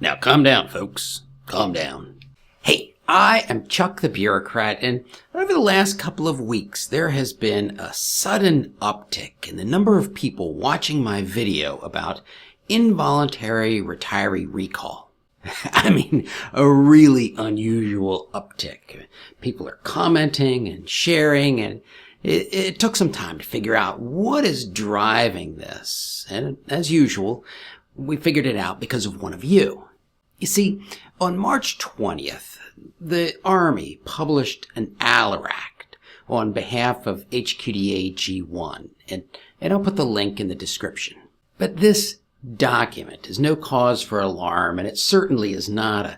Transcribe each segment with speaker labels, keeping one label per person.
Speaker 1: Now calm down, folks. Calm down. Hey, I am Chuck the Bureaucrat, and over the last couple of weeks, there has been a sudden uptick in the number of people watching my video about involuntary retiree recall. I mean, a really unusual uptick. People are commenting and sharing, and it took some time to figure out what is driving this. And as usual, we figured it out because of one of you. You see, on March 20th, the Army published an ALARACT on behalf of HQDA G1, and I'll put the link in the description. But this document is no cause for alarm, and it certainly is not a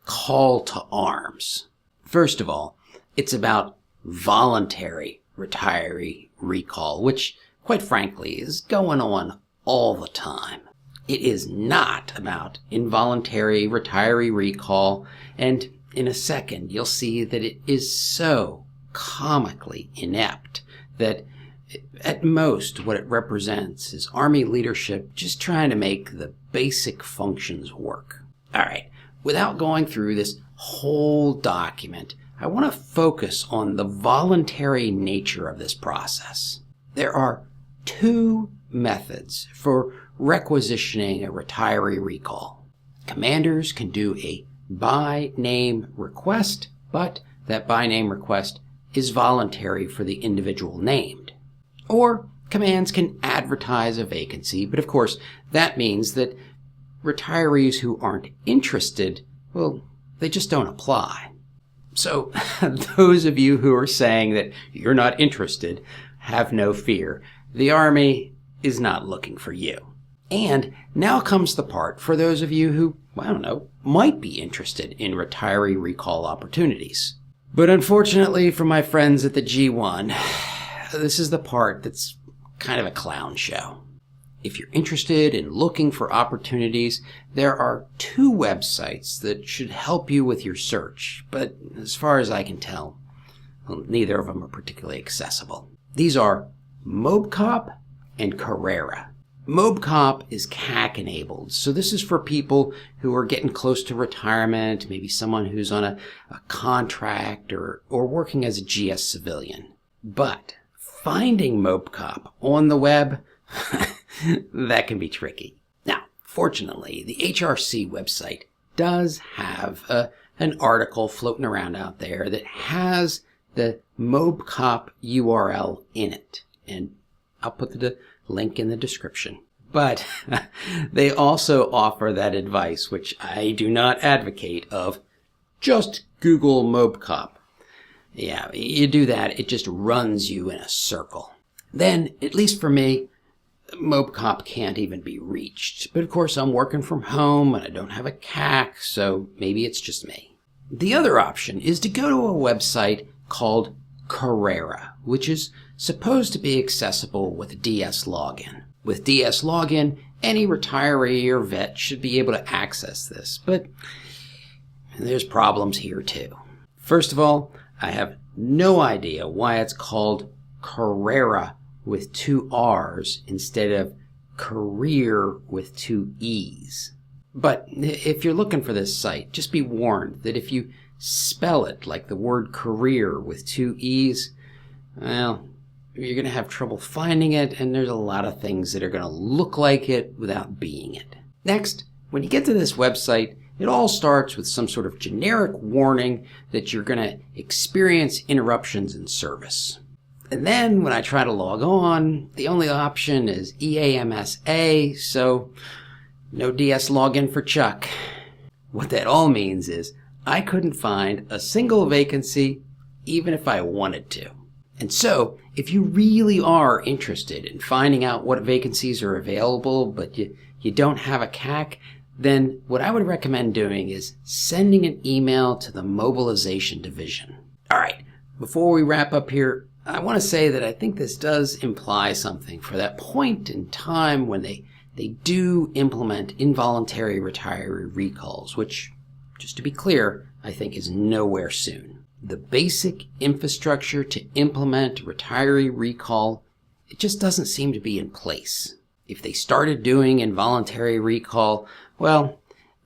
Speaker 1: call to arms. First of all, it's about voluntary retiree recall, which, quite frankly, is going on all the time. It is not about involuntary retiree recall, and in a second you'll see that it is so comically inept that at most what it represents is Army leadership just trying to make the basic functions work. Alright, without going through this whole document, I want to focus on the voluntary nature of this process. There are two methods for requisitioning a retiree recall. Commanders can do a by name request, but that by name request is voluntary for the individual named. Or commands can advertise a vacancy, but of course that means that retirees who aren't interested, well, they just don't apply. So those of you who are saying that you're not interested, have no fear. The Army is not looking for you. And now comes the part for those of you who, might be interested in retiree recall opportunities. But unfortunately for my friends at the G1, this is the part that's kind of a clown show. If you're interested in looking for opportunities, there are two websites that should help you with your search, but as far as I can tell, neither of them are particularly accessible. These are MOBCOP and CARRERA. MOBCOP is CAC enabled, so this is for people who are getting close to retirement, maybe someone who's on a contract or working as a GS civilian. But finding MOBCOP on the web, that can be tricky. Now, fortunately, the HRC website does have an article floating around out there that has the MOBCOP URL in it, and I'll put the link in the description. But they also offer that advice, which I do not advocate, of just Google MOBCOP. Yeah, you do that, it just runs you in a circle. Then, at least for me, MOBCOP can't even be reached. But of course, I'm working from home and I don't have a CAC, so maybe it's just me. The other option is to go to a website called CARRERA, which is supposed to be accessible with DS Login. With DS Login, any retiree or vet should be able to access this, but there's problems here too. First of all, I have no idea why it's called CARRERA with two R's instead of career with two E's. But if you're looking for this site, just be warned that if you spell it like the word career with two E's, well, you're going to have trouble finding it, and there's a lot of things that are going to look like it without being it. Next, when you get to this website, it all starts with some sort of generic warning that you're going to experience interruptions in service. And then when I try to log on, the only option is EAMSA, so no DS login for Chuck. What that all means is I couldn't find a single vacancy even if I wanted to. And so, if you really are interested in finding out what vacancies are available, but you don't have a CAC, then what I would recommend doing is sending an email to the mobilization division. Alright, before we wrap up here, I want to say that I think this does imply something for that point in time when they do implement involuntary retiree recalls, which, just to be clear, I think is nowhere soon. The basic infrastructure to implement retiree recall, it just doesn't seem to be in place. If they started doing involuntary recall, well,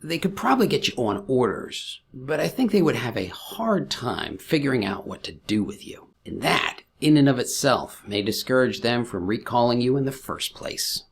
Speaker 1: they could probably get you on orders, but I think they would have a hard time figuring out what to do with you. And that, in and of itself, may discourage them from recalling you in the first place.